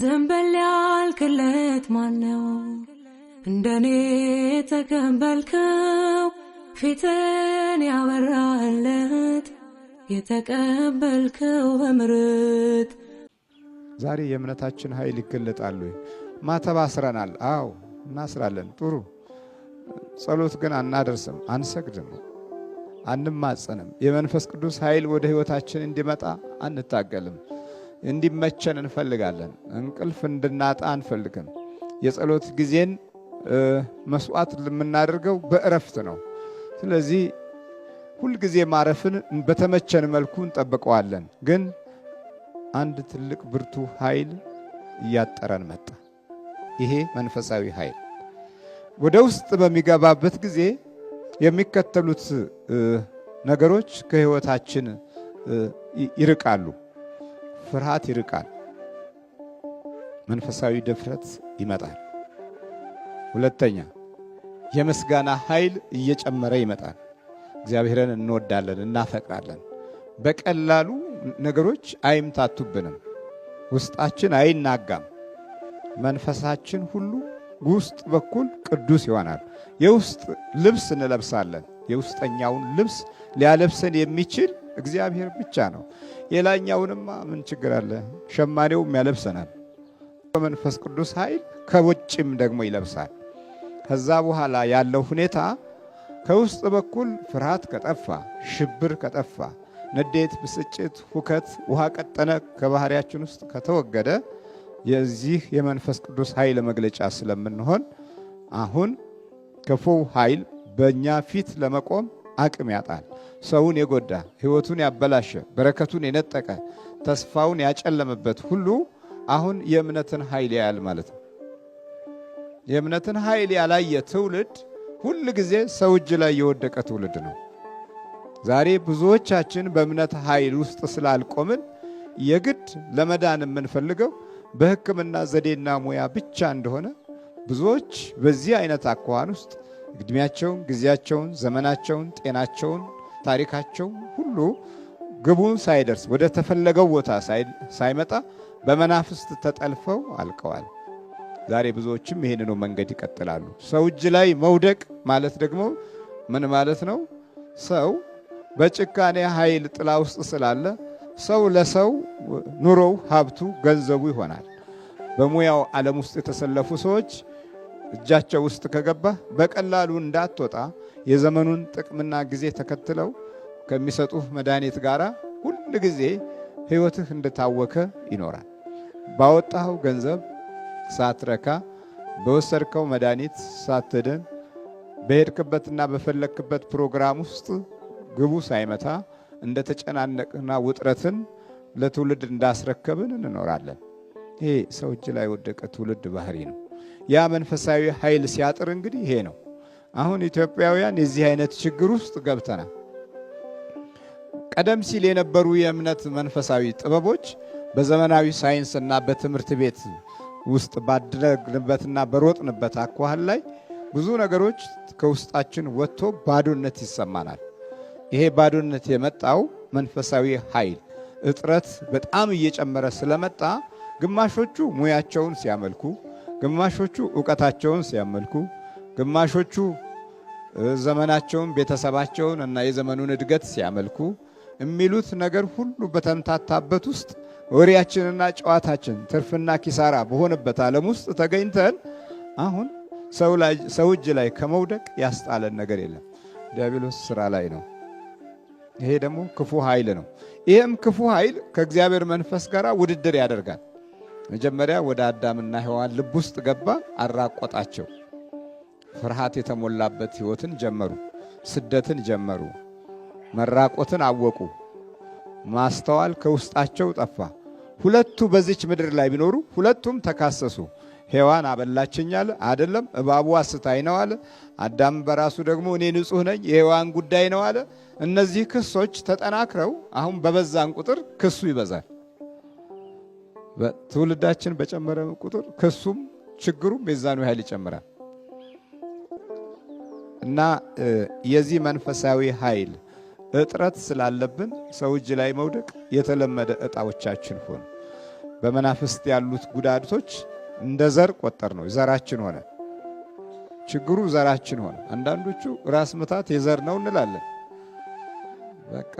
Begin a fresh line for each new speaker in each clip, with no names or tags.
ዘንበል ያልክለት ማነው እንደኔ ተቀበልከው ፊትን ያበራለት የተቀበልከው በምሕረት
ዛሬ የእምነታችን ኃይል ይገለጣል። ማተብ አስረናል። አዎ እናስራለን። ጥሩ ጸሎት ግን አናደርስም፣ አንሰግድም፣ አንማጸንም። የመንፈስ ቅዱስ ኃይል ወደ ህይወታችን እንዲመጣ አንታገልም። እንዲመቸን እንፈልጋለን። እንቅልፍ እንድናጣ አንፈልግም። የጸሎት ጊዜን መስዋዕት የምናደርገው በእረፍት ነው። ስለዚህ ሁል ጊዜ ማረፍን በተመቸን መልኩ እንጠብቀዋለን። ግን አንድ ትልቅ ብርቱ ኃይል እያጠረን መጣ። ይሄ መንፈሳዊ ኃይል ወደ ውስጥ በሚገባበት ጊዜ የሚከተሉት ነገሮች ከህይወታችን ይርቃሉ። ፍርሃት ይርቃል። መንፈሳዊ ድፍረት ይመጣል። ሁለተኛ የምስጋና ኃይል እየጨመረ ይመጣል። እግዚአብሔርን እንወዳለን፣ እናፈቅራለን። በቀላሉ ነገሮች አይምታቱብንም። ውስጣችን አይናጋም። መንፈሳችን ሁሉ ውስጥ በኩል ቅዱስ ይሆናል። የውስጥ ልብስ እንለብሳለን። የውስጠኛውን ልብስ ሊያለብሰን የሚችል እግዚአብሔር ብቻ ነው። የላኛውንማ ምን ችግር አለ? ሸማኔውም ያለብሰናል። በመንፈስ ቅዱስ ኃይል ከውጭም ደግሞ ይለብሳል። ከዛ በኋላ ያለው ሁኔታ ከውስጥ በኩል ፍርሃት ከጠፋ፣ ሽብር ከጠፋ፣ ንዴት፣ ብስጭት፣ ሁከት፣ ውሃ ቀጠነ ከባህሪያችን ውስጥ ከተወገደ የዚህ የመንፈስ ቅዱስ ኃይል መግለጫ ስለምንሆን አሁን ክፉው ኃይል በእኛ ፊት ለመቆም አቅም ያጣል። ሰውን የጎዳ፣ ህይወቱን ያበላሸ፣ በረከቱን የነጠቀ፣ ተስፋውን ያጨለመበት ሁሉ አሁን የእምነትን ኃይል ያያል ማለት ነው። የእምነትን ኃይል ያላየ ትውልድ ሁል ጊዜ ሰው እጅ ላይ የወደቀ ትውልድ ነው። ዛሬ ብዙዎቻችን በእምነት ኃይል ውስጥ ስላልቆምን የግድ ለመዳን የምንፈልገው በሕክምና ዘዴና ሙያ ብቻ እንደሆነ ብዙዎች በዚህ አይነት አኳኋን ውስጥ እድሜያቸውን፣ ጊዜያቸውን፣ ዘመናቸውን፣ ጤናቸውን፣ ታሪካቸውን ሁሉ ግቡን ሳይደርስ ወደ ተፈለገው ቦታ ሳይመጣ በመናፍስት ተጠልፈው አልቀዋል። ዛሬ ብዙዎችም ይሄንኑ መንገድ ይቀጥላሉ። ሰው እጅ ላይ መውደቅ ማለት ደግሞ ምን ማለት ነው? ሰው በጭካኔ ኃይል ጥላ ውስጥ ስላለ ሰው ለሰው ኑሮው፣ ሀብቱ፣ ገንዘቡ ይሆናል። በሙያው ዓለም ውስጥ የተሰለፉ ሰዎች እጃቸው ውስጥ ከገባ በቀላሉ እንዳትወጣ የዘመኑን ጥቅምና ጊዜ ተከትለው ከሚሰጡህ መድኃኒት ጋር ሁል ጊዜ ህይወትህ እንደታወከ ይኖራል። ባወጣኸው ገንዘብ ሳትረካ፣ በወሰድከው መድኃኒት ሳትድን፣ በሄድክበትና በፈለክበት ፕሮግራም ውስጥ ግቡ ሳይመታ እንደተጨናነቅና ውጥረትን ለትውልድ እንዳስረከብን እንኖራለን። ይሄ ሰው እጅ ላይ ወደቀ ትውልድ ባህሪ ነው። ያ መንፈሳዊ ኃይል ሲያጥር እንግዲህ ይሄ ነው። አሁን ኢትዮጵያውያን የዚህ አይነት ችግር ውስጥ ገብተናል። ቀደም ሲል የነበሩ የእምነት መንፈሳዊ ጥበቦች በዘመናዊ ሳይንስና በትምህርት ቤት ውስጥ ባደረግንበትና በሮጥንበት አኳኋን ላይ ብዙ ነገሮች ከውስጣችን ወጥቶ ባዶነት ይሰማናል። ይሄ ባዶነት የመጣው መንፈሳዊ ኃይል እጥረት በጣም እየጨመረ ስለመጣ ግማሾቹ ሙያቸውን ሲያመልኩ፣ ግማሾቹ ዕውቀታቸውን ሲያመልኩ፣ ግማሾቹ ዘመናቸውን፣ ቤተሰባቸውን እና የዘመኑን እድገት ሲያመልኩ የሚሉት ነገር ሁሉ በተምታታበት ውስጥ ወሬያችንና ጨዋታችን ትርፍና ኪሳራ በሆነበት ዓለም ውስጥ ተገኝተን አሁን ሰው እጅ ላይ ከመውደቅ ያስጣለን ነገር የለም። ዲያብሎስ ስራ ላይ ነው። ይሄ ደግሞ ክፉ ኃይል ነው። ይሄም ክፉ ኃይል ከእግዚአብሔር መንፈስ ጋር ውድድር ያደርጋል። መጀመሪያ ወደ አዳምና ሔዋን ልብ ውስጥ ገባ፣ አራቆጣቸው። ፍርሃት የተሞላበት ሕይወትን ጀመሩ፣ ስደትን ጀመሩ፣ መራቆትን አወቁ። ማስተዋል ከውስጣቸው ጠፋ። ሁለቱ በዚች ምድር ላይ ቢኖሩ ሁለቱም ተካሰሱ። ሔዋን አበላችኝ አለ፣ አይደለም እባቡ አስታይ ነው አለ። አዳም በራሱ ደግሞ እኔ ንጹሕ ነኝ የሔዋን ጉዳይ ነው አለ። እነዚህ ክሶች ተጠናክረው አሁን በበዛን ቁጥር ክሱ ይበዛል። ትውልዳችን በጨመረ ቁጥር ክሱም ችግሩም የዛኑ ያህል ይጨምራል። እና የዚህ መንፈሳዊ ኃይል እጥረት ስላለብን ሰው እጅ ላይ መውደቅ የተለመደ ዕጣዎቻችን ሆኑ። በመናፍስት ያሉት ጉዳቶች እንደ ዘር ቆጠር ነው። ዘራችን ሆነ። ችግሩ ዘራችን ሆነ። አንዳንዶቹ ራስ ምታት የዘር ነው እንላለን። በቃ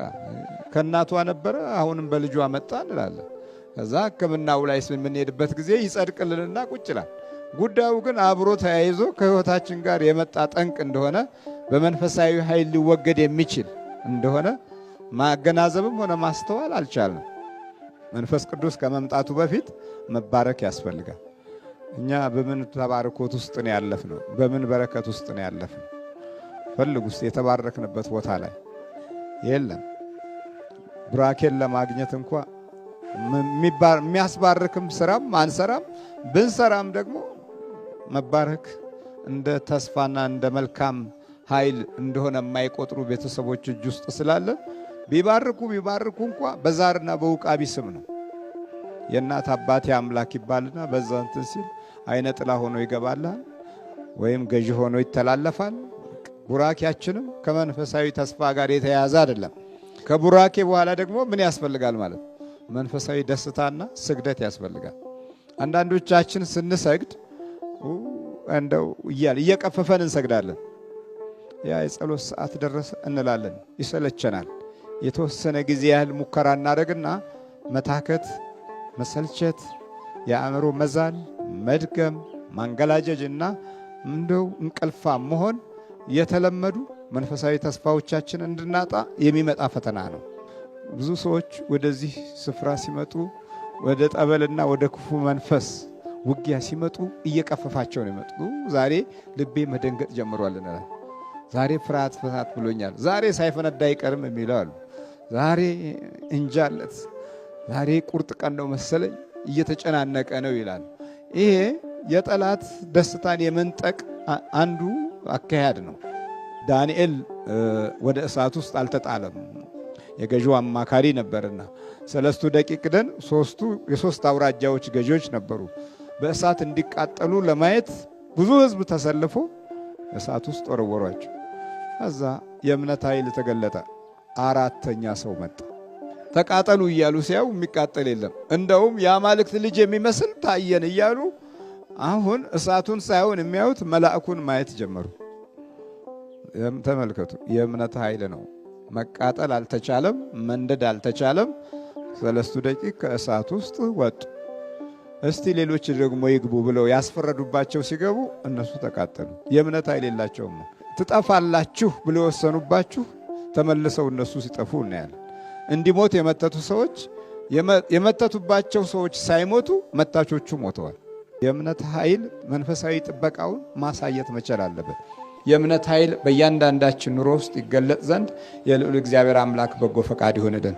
ከእናቷ ነበረ አሁንም በልጇ መጣ እንላለን። ከዛ ሕክምናው ላይ የምንሄድበት ጊዜ ይጸድቅልንና ቁጭ ይላል። ጉዳዩ ግን አብሮ ተያይዞ ከህይወታችን ጋር የመጣ ጠንቅ እንደሆነ በመንፈሳዊ ኃይል ሊወገድ የሚችል እንደሆነ ማገናዘብም ሆነ ማስተዋል አልቻልንም። መንፈስ ቅዱስ ከመምጣቱ በፊት መባረክ ያስፈልጋል። እኛ በምን ተባረኮት ውስጥ ነው ያለፍነው? በምን በረከት ውስጥ ነው ያለፍነው? ፈልጉ ውስጥ የተባረክንበት ቦታ ላይ የለም። ብራኬን ለማግኘት እንኳ የሚያስባርክም ስራም አንሰራም። ብንሰራም ደግሞ መባረክ እንደ ተስፋና እንደ መልካም ኃይል እንደሆነ የማይቆጥሩ ቤተሰቦች እጅ ውስጥ ስላለ ቢባርኩ እንኳ በዛርና በውቃቢ ስም ነው። የእናት አባቴ አምላክ ይባልና በዛ እንትን ሲል አይነ ጥላ ሆኖ ይገባላል ወይም ገዢ ሆኖ ይተላለፋል። ቡራኬያችንም ከመንፈሳዊ ተስፋ ጋር የተያያዘ አይደለም። ከቡራኬ በኋላ ደግሞ ምን ያስፈልጋል ማለት? መንፈሳዊ ደስታና ስግደት ያስፈልጋል። አንዳንዶቻችን ስንሰግድ እንደው እየቀፈፈን እንሰግዳለን። ያ የጸሎት ሰዓት ደረሰ እንላለን፣ ይሰለቸናል። የተወሰነ ጊዜ ያህል ሙከራ እናደርግና መታከት፣ መሰልቸት፣ የአእምሮ መዛል፣ መድገም፣ ማንገላጀጅና እንደው እንቅልፋ መሆን የተለመዱ መንፈሳዊ ተስፋዎቻችን እንድናጣ የሚመጣ ፈተና ነው። ብዙ ሰዎች ወደዚህ ስፍራ ሲመጡ ወደ ጠበልና ወደ ክፉ መንፈስ ውጊያ ሲመጡ እየቀፈፋቸው ነው ይመጡ። ዛሬ ልቤ መደንገጥ ጀምሯል እንላለን። ዛሬ ፍርሃት ብሎኛል፣ ዛሬ ሳይፈነዳ አይቀርም የሚለው አሉ። ዛሬ እንጃለት፣ ዛሬ ቁርጥ ቀን ነው መሰለኝ እየተጨናነቀ ነው ይላል። ይሄ የጠላት ደስታን የመንጠቅ አንዱ አካሄድ ነው። ዳንኤል ወደ እሳት ውስጥ አልተጣለም። የገዢው አማካሪ ነበርና ሰለስቱ ደቂቅ ደን የሶስት አውራጃዎች ገዢዎች ነበሩ። በእሳት እንዲቃጠሉ ለማየት ብዙ ሕዝብ ተሰልፎ እሳት ውስጥ ወረወሯቸው። ከዛ የእምነት ኃይል ተገለጠ። አራተኛ ሰው መጣ። ተቃጠሉ እያሉ ሲያዩ የሚቃጠል የለም። እንደውም የአማልክት ልጅ የሚመስል ታየን እያሉ አሁን እሳቱን ሳይሆን የሚያዩት መልአኩን ማየት ጀመሩ። ተመልከቱ፣ የእምነት ኃይል ነው። መቃጠል አልተቻለም፣ መንደድ አልተቻለም። ሰለስቱ ደቂቅ ከእሳት ውስጥ ወጡ። እስቲ ሌሎች ደግሞ ይግቡ ብለው ያስፈረዱባቸው ሲገቡ እነሱ ተቃጠሉ። የእምነት ኃይል የላቸውም። ትጠፋላችሁ ብለው ወሰኑባችሁ፣ ተመልሰው እነሱ ሲጠፉ እናያለን። እንዲሞት የመተቱ ሰዎች የመተቱባቸው ሰዎች ሳይሞቱ መታቾቹ ሞተዋል። የእምነት ኃይል መንፈሳዊ ጥበቃውን ማሳየት መቻል አለበት። የእምነት ኃይል በእያንዳንዳችን ኑሮ ውስጥ ይገለጥ ዘንድ የልዑል እግዚአብሔር አምላክ በጎ ፈቃድ ይሆንልን።